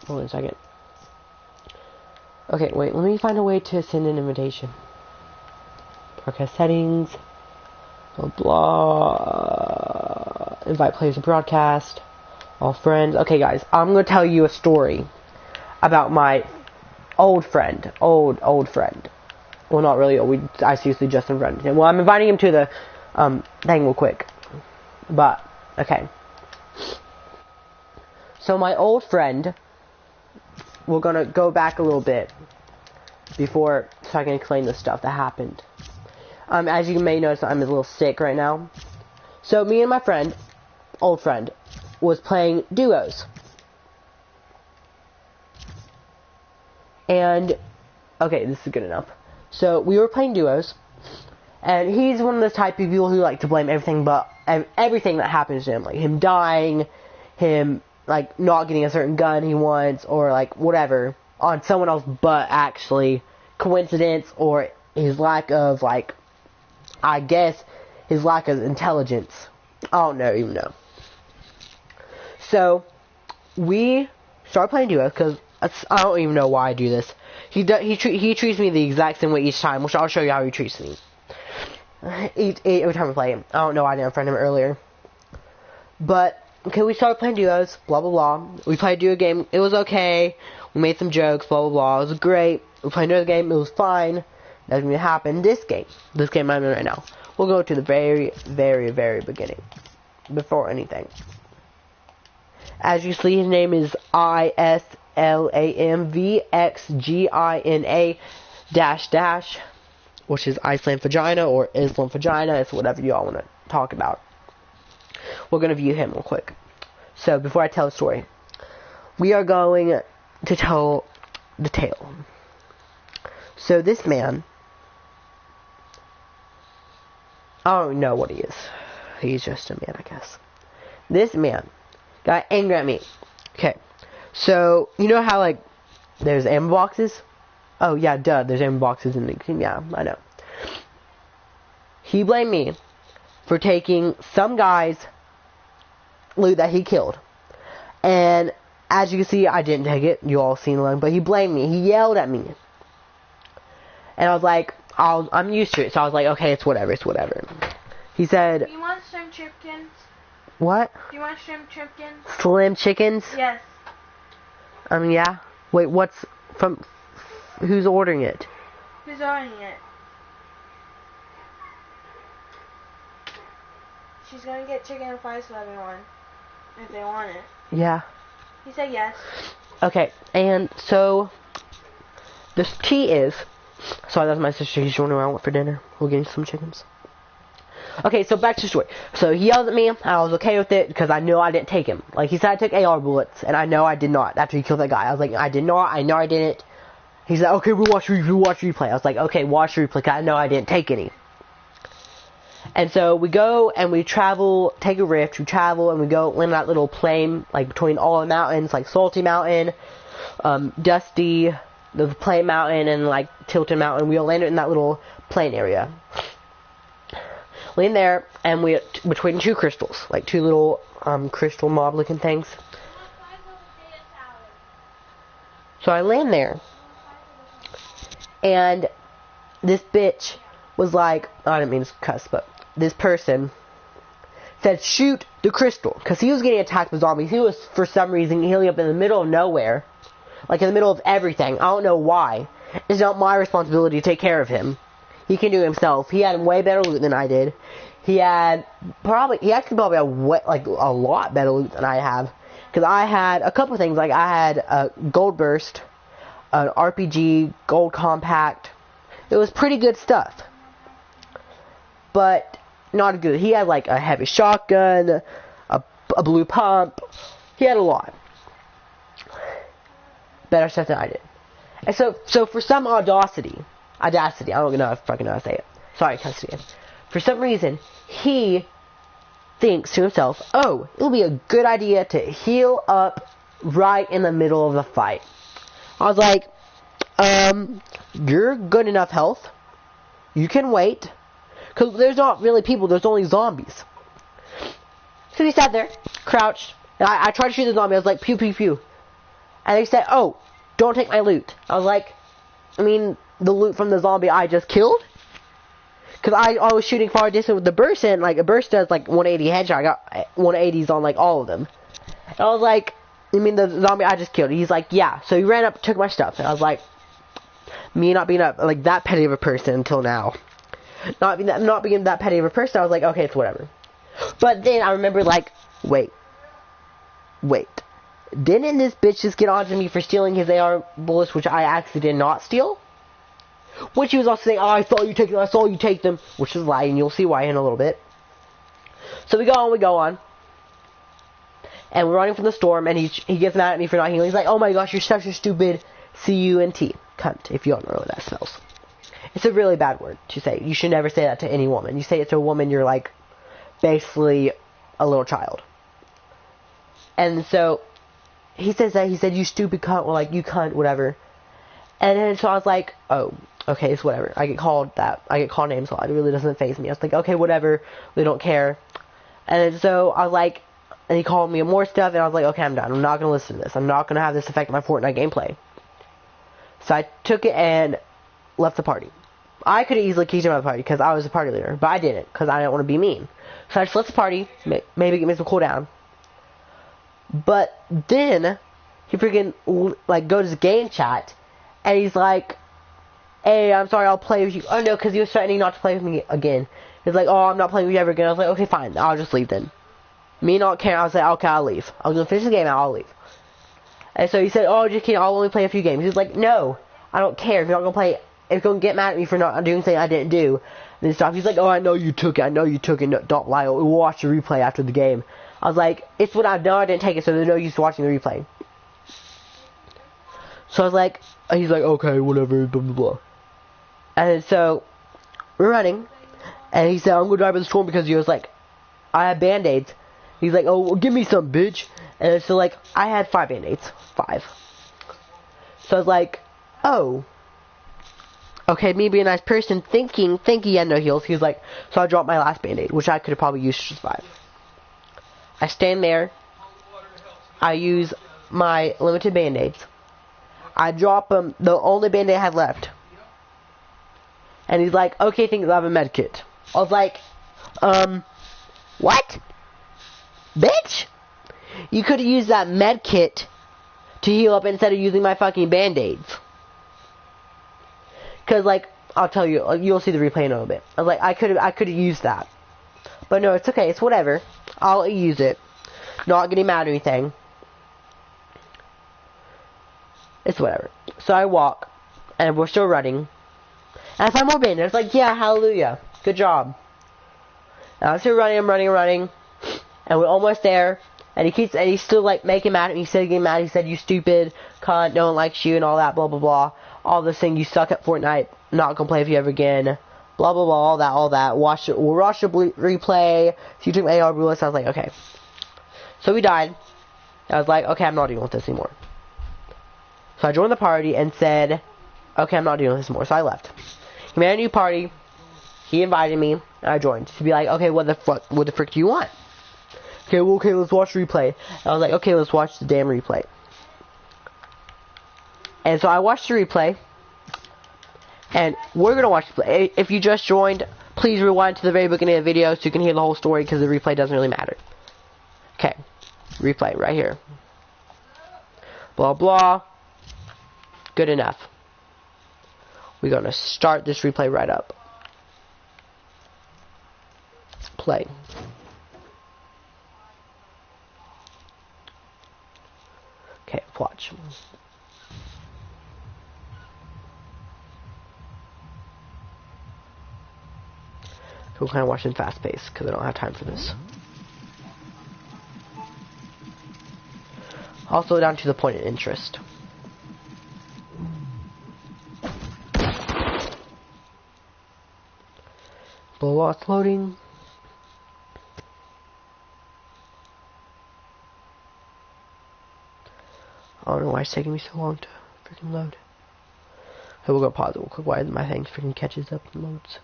Hold on a second. Okay, wait, let me find a way to send an invitation. Broadcast settings. Blah, blah. Invite players to broadcast. All friends. Okay, guys, I'm going to tell you a story about my old friend. Old friend. Well, not really old. I seriously just unfriended him. Well, I'm inviting him to the thing real quick. But, okay. So my old friend, we're going to go back a little bit before, so I can explain the stuff that happened. As you may notice, I'm a little sick right now. So me and my friend, old friend, was playing duos. And, okay, this is good enough. So we were playing duos, and he's one of those type of people who like to blame everything but everything that happens to him, like him dying, him like not getting a certain gun he wants, or like whatever, on someone else but actually coincidence, or his lack of like, I guess his lack of intelligence. I don't even know. So we started playing duos because I don't even know why I do this. He treats me the exact same way each time, which I'll show you how he treats me. Every time we play him. I don't know why I didn't unfriend him earlier. But, okay, we started playing duos, blah, blah, blah. We played a duo game, it was okay. We made some jokes, blah, blah, blah. It was great. We played another game, it was fine. Nothing gonna happen. This game I'm in right now. We'll go to the very, very, very beginning. Before anything. As you see, his name is ISLAMVXGINA -- which is Iceland vagina or Islam vagina. It's whatever you all want to talk about. We're going to view him real quick. So before I tell the story, we are going to tell the tale. So this man, I don't know what he is. He's just a man, I guess. This man got angry at me. Okay. So, you know how, like, there's ammo boxes? Oh, yeah, duh, there's ammo boxes in the game. Yeah, I know. He blamed me for taking some guy's loot that he killed. And, as you can see, I didn't take it. You all seen it, but he blamed me. He yelled at me. And I was like, I'm used to it. So I was like, okay, it's whatever. He said... Do you want some chickens? What? Do you want shrimp chickens? Slim chickens? Yes. Yeah. Wait, what's from... Who's ordering it? Who's ordering it? She's gonna get chicken and fries for everyone. If they want it. Yeah. He said yes. Okay, and so... The key is... Sorry, that's my sister. She's running around for dinner. We're getting some chickens. Okay, so back to the story. So he yelled at me. I was okay with it because I know I didn't take him. Like, he said I took AR bullets, and I know I did not after he killed that guy. I was like, I did not. I know I didn't. He said, okay, we'll watch replay. I was like, okay, watch replay because I know I didn't take any. And so we go and we travel, take a rift, we travel, and we go land that little plain, like, between all the mountains, like Salty Mountain, Dusty, the Plain Mountain, and, like, Tilted Mountain. We'll land it in that little plain area. Land there, and we between two crystals, like two little crystal mob looking things. So I land there, and this bitch was like, I didn't mean to cuss, but this person said shoot the crystal, because he was getting attacked by zombies. He was for some reason healing up in the middle of nowhere, like in the middle of everything. I don't know why. It's not my responsibility to take care of him. He can do it himself. He had way better loot than I did. He actually probably had a lot better loot than I have. Because I had a couple of things, like I had a gold burst, an RPG, gold compact. It was pretty good stuff. But not good. He had like a heavy shotgun, a blue pump. He had a lot. Better stuff than I did. And so for some audacity, I don't know if I fucking know how to say it. Sorry, custody. For some reason, he thinks to himself, oh, it'll be a good idea to heal up right in the middle of the fight. I was like, you're good enough health. You can wait. Because there's not really people, there's only zombies. So he sat there, crouched, and I tried to shoot the zombie. I was like, pew, pew, pew. And they said, oh, don't take my loot. I was like, I mean, the loot from the zombie I just killed? Because I was shooting far distance with the burst, and like a burst does like 180 headshot. I got 180s on like all of them. And I was like, you mean the zombie I just killed? He's like, yeah. So he ran up, took my stuff, and I was like, me not being like that petty of a person until now, not being that petty of a person, I was like, okay, it's whatever. But then I remember like, wait, didn't this bitch just get onto me for stealing his AR bullets, which I actually did not steal? Which he was also saying, oh, I saw you take them, which is a lie, and you'll see why in a little bit. So we go on, and we're running from the storm, and he gets mad at me for not healing. He's like, oh my gosh, you're such a stupid C-U-N-T, cunt, if you don't know what that spells. It's a really bad word to say. You should never say that to any woman. You say it to a woman, you're like, basically a little child. And so, he says that, he said, you stupid cunt, or like, you cunt, whatever. And then so I was like, oh, okay, it's whatever. I get called names a lot. It really doesn't faze me. I was like, okay, whatever. We don't care. And so I was like, and he called me more stuff, and I was like, okay, I'm done. I'm not going to listen to this. I'm not going to have this affect my Fortnite gameplay. So I took it and left the party. I could have easily kicked him out of the party because I was the party leader, but I didn't because I didn't want to be mean. So I just left the party, maybe get me some cooldown. But then he freaking like goes to game chat, and he's like, hey, I'm sorry, I'll play with you. Oh, no, because he was threatening not to play with me again. He's like, oh, I'm not playing with you ever again. I was like, okay, fine, I'll just leave then. Me not caring, I was like, okay, I'll leave. I was going to finish the game, I'll leave. And so he said, oh, just kidding, I'll only play a few games. He's like, no, I don't care. If you're not going to play, if you're going to get mad at me for not doing something I didn't do, then stop. He's like, oh, I know you took it. No, don't lie. We'll watch the replay after the game. I was like, it's what I know, I didn't take it, so there's no use watching the replay. So I was like, he's like, okay, whatever, blah, blah, blah. And so, we're running, and he said, I'm going to drive by the storm because he was like, I have Band-Aids. He's like, oh, well, give me some, bitch. And so, like, I had 5 Band-Aids. 5. So I was like, oh. Okay, me being a nice person, thinking he had no heals. He was like, so I dropped my last Band-Aid, which I could have probably used to survive. I stand there. I use my limited Band-Aids. I drop them, the only Band-Aid I have left. And he's like, okay, think I have a med kit. I was like, what? Bitch? You could have used that med kit to heal up instead of using my fucking Band-Aids. Because, like, I'll tell you, you'll see the replay in a little bit. I was like, I could have used that. But no, it's okay, it's whatever. I'll use it. Not getting mad or anything. It's whatever. So I walk, and we're still running. And I find more Band-Aids. It's like, yeah, hallelujah. Good job. And I'm still running, I'm running. And we're almost there. And he's still, like, making mad at me. He's still getting mad. He said, you stupid cunt, no one likes you, and all that, blah, blah, blah. All this thing, you suck at Fortnite, not gonna play with you ever again. Blah, blah, blah, all that. We'll watch the replay. So you took my AR bullets. I was like, okay. So we died. I was like, okay, I'm not dealing with this anymore. So I joined the party and said, okay, I'm not dealing with this anymore. So I left. He made a new party. He invited me, and I joined to be like, okay, what the frick do you want? Okay, well, okay, let's watch the replay. And I was like, okay, let's watch the damn replay. And so I watched the replay, and we're gonna watch the replay. If you just joined, please rewind to the very beginning of the video so you can hear the whole story because the replay doesn't really matter. Okay, replay right here. Blah blah. Good enough. We're gonna start this replay right up. Play. Okay, watch. So we're kind of watching fast pace because I don't have time for this. I'll slow down to the point of interest. Blow out loading. I don't know why it's taking me so long to freaking load. So we'll go pause it real quick while my thing freaking catches up and loads.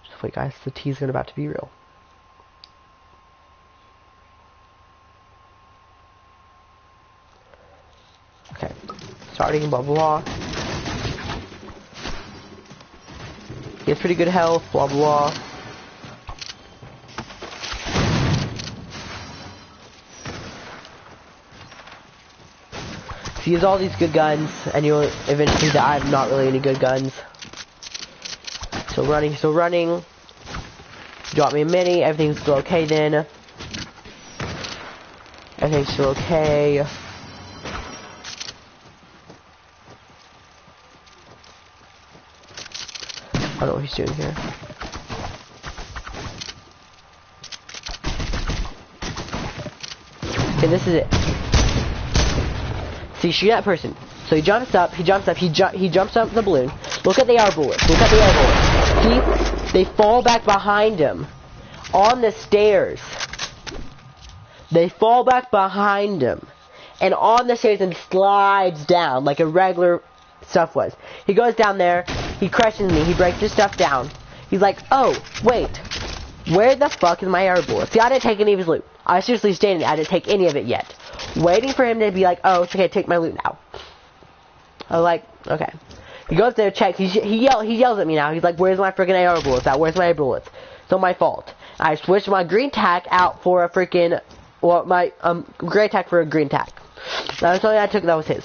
Just wait guys, the tea's about to be real. starting, blah, blah, blah. He has pretty good health, blah, blah. So he has all these good guns, and you'll eventually die. I have not really any good guns. Still running, still running. Drop me a mini, everything's still okay then. Everything's still okay. I don't know what he's doing here. Okay, this is it. See, shoot that person. So he jumps up, he jumps up the balloon. Look at the air bullets. Look at the air bullets. See? They fall back behind him. On the stairs. They fall back behind him. And on the stairs and slides down like a regular stuff was. He goes down there, he crushes me, he breaks his stuff down. He's like, oh, wait. Where the fuck is my air bullet? See, I didn't take any of his loot. I was seriously standing there, I didn't take any of it yet. Waiting for him to be like, oh, it's okay, take my loot now. I was like, okay. He goes there, checks, he yells at me now. He's like, where's my freaking AR bullets at? Where's my AR bullets? It's not my fault. I switched my green tack out for a freaking, well, my gray tack for a green tack. That was something I took, that was his.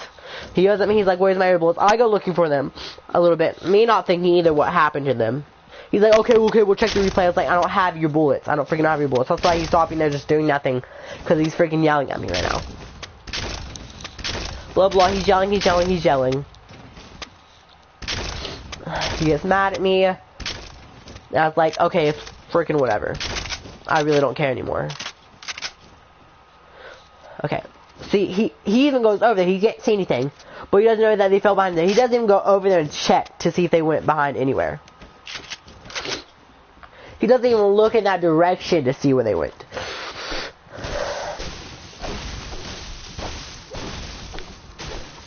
He yells at me, he's like, where's my AR bullets? I go looking for them a little bit. Me not thinking either what happened to them. He's like, okay, we'll check the replay. I was like, I don't have your bullets. I don't freaking have your bullets. That's why he's stopping there just doing nothing. Because he's freaking yelling at me right now. Blah, blah, he's yelling. He gets mad at me. And I was like, okay, it's freaking whatever. I really don't care anymore. Okay. See, he even goes over there. He can't see anything. But he doesn't know that they fell behind there. He doesn't even go over there and check to see if they went behind anywhere. He doesn't even look in that direction to see where they went.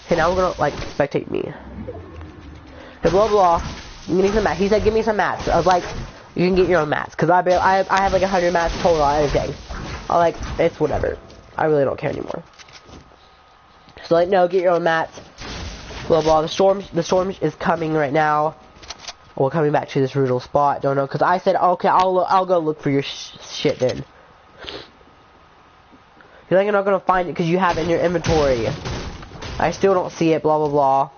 Okay, now we're gonna, like, spectate me. Okay, blah, blah. I'm getting some mats. He said, give me some mats. I was like, you can get your own mats. Because I have like 100 mats total on everything. I like, it's whatever. I really don't care anymore. So, like, no, get your own mats. Blah, blah. The storm is coming right now. Well, coming back to this brutal spot, don't know, because I said, okay, I'll go look for your shit then. You're like, you're not going to find it because you have it in your inventory. I still don't see it, blah, blah, blah.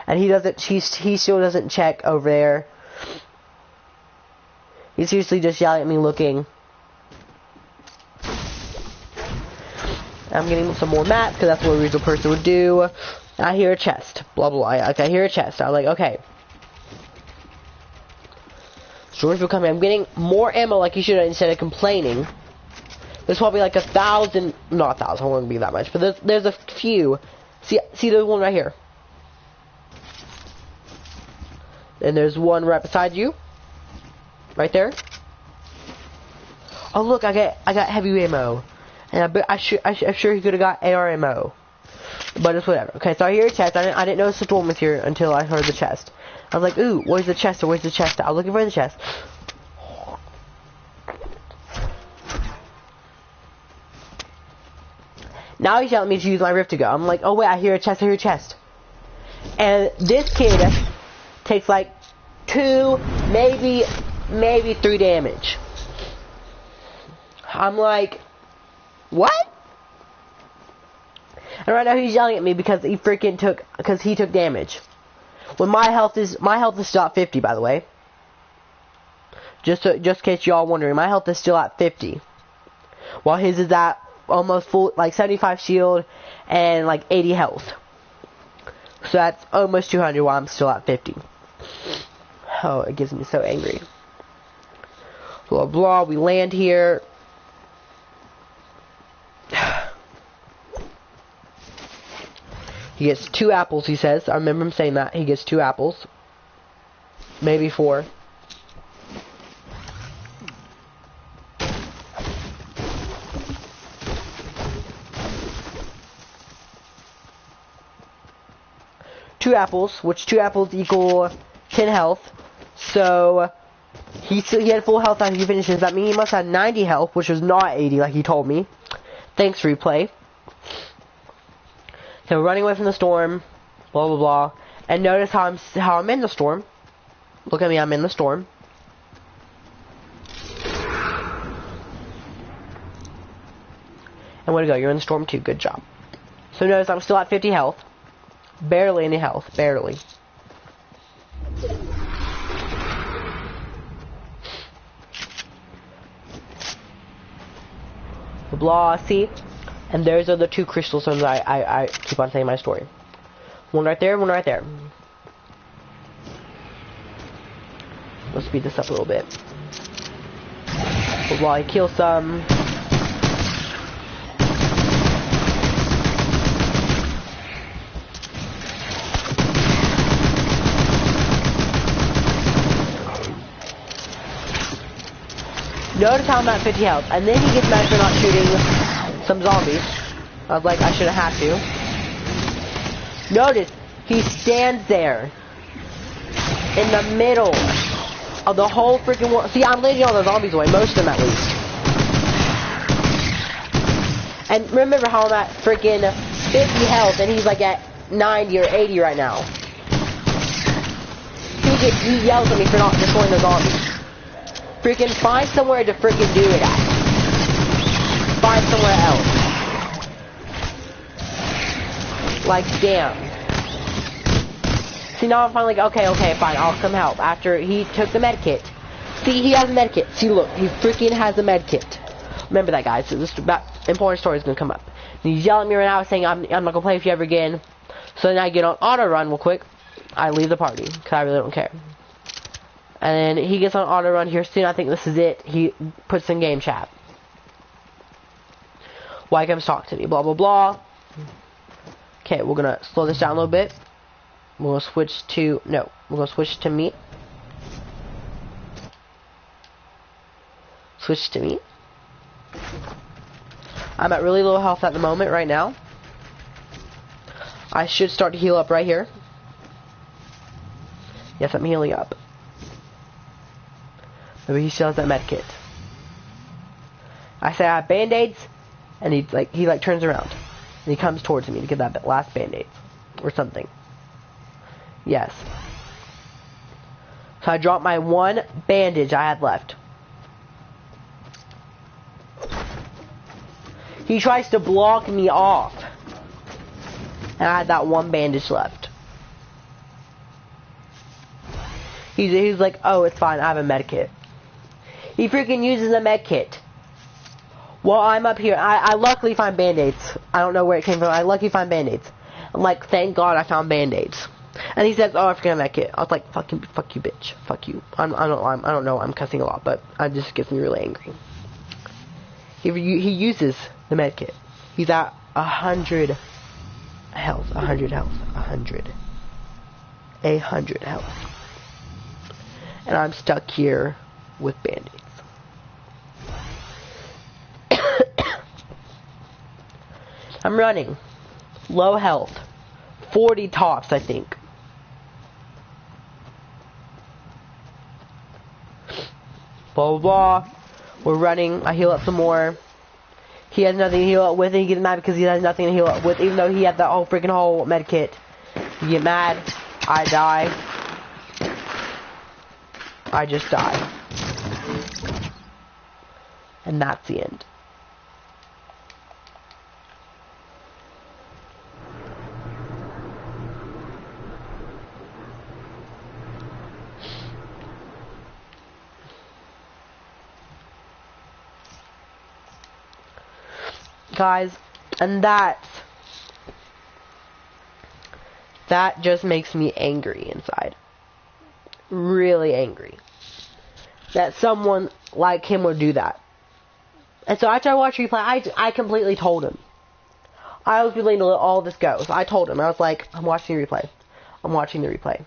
And he still doesn't check over there. He's seriously just yelling at me looking. I'm getting some more mats, because that's what a reasonable person would do. I hear a chest. Blah, blah, blah. I hear a chest. I'm like, okay. Storage will come in. I'm getting more ammo like you should have instead of complaining. There's probably like 1,000. Not 1,000. I won't be that much. But there's a few. See the one right here. And there's one right beside you. Right there. Oh, look. I got heavy ammo. And I'm sure he could have got AR ammo. But it's whatever. Okay, so I hear a chest. I didn't notice the storm was here until I heard the chest. I was like, ooh, where's the chest? Or where's the chest? I was looking for the chest. Now he's telling me to use my rift to go. I'm like, oh wait, I hear a chest. And this kid takes like 2, maybe 3 damage. I'm like, what? And right now he's yelling at me because he took damage. When my health is still at 50, by the way. Just in case y'all wondering, my health is still at 50. While his is at almost full, like 75 shield and like 80 health. So that's almost 200 while I'm still at 50. Oh, it gets me so angry. Blah blah, we land here. He gets 2 apples, he says. I remember him saying that. He gets 2 apples. Maybe 4. Two apples, which 2 apples equal 10 health. So, he had full health after he finishes. That means he must have 90 health, which was not 80 like he told me. Thanks, replay. So we're running away from the storm, blah blah blah. And notice how I'm in the storm. Look at me, I'm in the storm. And way to go, you're in the storm too, good job. So notice I'm still at 50 health. Barely any health, barely. Blah, see? And those are the two crystal stones I keep on saying my story. One right there, one right there. Let's speed this up a little bit. Blah, I kill some. Notice how I'm at 50 health, and then he gets mad for not shooting some zombies. I was like, I shouldn't have to. Notice, he stands there in the middle of the whole freaking world. See, I'm leading all the zombies away, most of them at least. And remember how I'm at freaking 50 health, and he's like at 90 or 80 right now. He yells at me for not destroying the zombies. Freaking find somewhere to freaking do it at. Find somewhere else. Like, damn. See, now I'm finally like, okay, fine, I'll come help. After he took the med kit. See, he has a med kit. See, look, he freaking has a med kit. Remember that, guys. So this important story is gonna come up. And he's yelling at me right now, saying I'm not gonna play with you ever again. So then I get on auto run real quick. I leave the party because I really don't care. And then he gets on auto run here soon. I think this is it. He puts in game chat. Why comes talk to me? Blah blah blah. Okay, we're gonna slow this down a little bit. We're gonna switch to we're gonna switch to me. Switch to me. I'm at really low health at the moment right now. I should start to heal up right here. Yes, I'm healing up. Maybe he still has that med kit. I say I have band-aids, and he turns around. And he comes towards me to get that last band-aid. Or something. Yes. So I dropped my one bandage I had left. He tries to block me off. And I had that one bandage left. He's like, oh, it's fine, I have a med kit. He freaking uses a med kit. Well, I'm up here. I luckily find band-aids. I don't know where it came from. I luckily find band-aids. I'm like, thank God I found band-aids. And he says, oh, I forgot a med kit. I was like, fuck you, bitch. Fuck you. I don't know. I'm cussing a lot, but it just gets me really angry. He uses the med kit. He's at 100 health. 100 health. 100 health. And I'm stuck here with band-aids. I'm running. Low health. 40 tops, I think. Blah, blah, blah. We're running. I heal up some more. He has nothing to heal up with, and he gets mad because he has nothing to heal up with, even though he had the whole med kit. You get mad. I die. I just die. And that's the end. Guys, and that just makes me angry inside. Really angry. That someone like him would do that. And so after I watched replay, I completely told him. I was willing to let all this go. So I told him, I was like, I'm watching the replay. I'm watching the replay.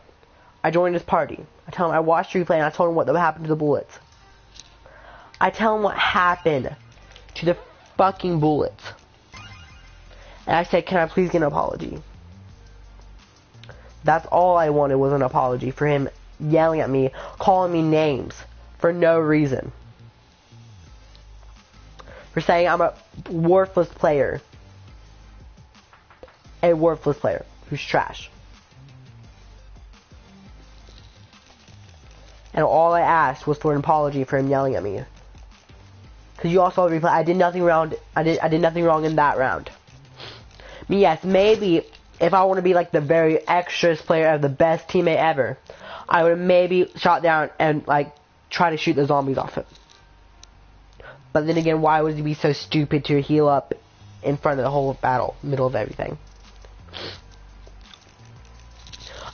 I joined his party. I tell him I watched the replay and I told him what happened to the bullets. I tell him what happened to the fucking bullets. And I said, can I please get an apology? That's all I wanted was an apology for him yelling at me, calling me names for no reason. For saying I'm a worthless player. a worthless player who's trash. And all I asked was for an apology for him yelling at me. Because you also replay. I did nothing wrong. I did nothing wrong in that round. I mean, yes, maybe if I want to be like the very extras player of the best teammate ever, I would have maybe shot down and like try to shoot the zombies off him. But then again, why would he be so stupid to heal up in front of the whole battle, middle of everything?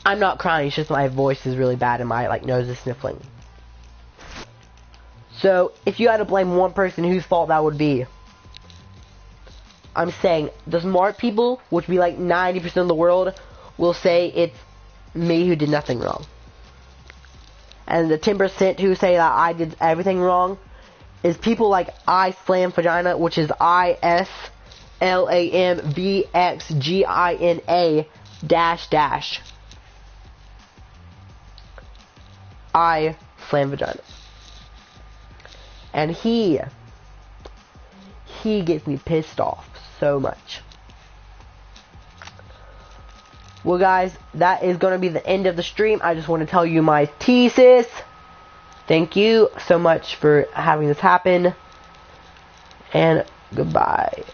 I'm not crying, it's just my voice is really bad and my like nose is sniffling. So, if you had to blame one person, whose fault that would be? I'm saying, the smart people, which would be like 90% of the world, will say it's me who did nothing wrong. And the 10% who say that I did everything wrong is people like I Slam Vagina, which is ISLAMVXGINA -- I Slam Vagina. And he gets me pissed off so much. Well guys, that is going to be the end of the stream. I just want to tell you my thesis. Thank you so much for having this happen. And goodbye.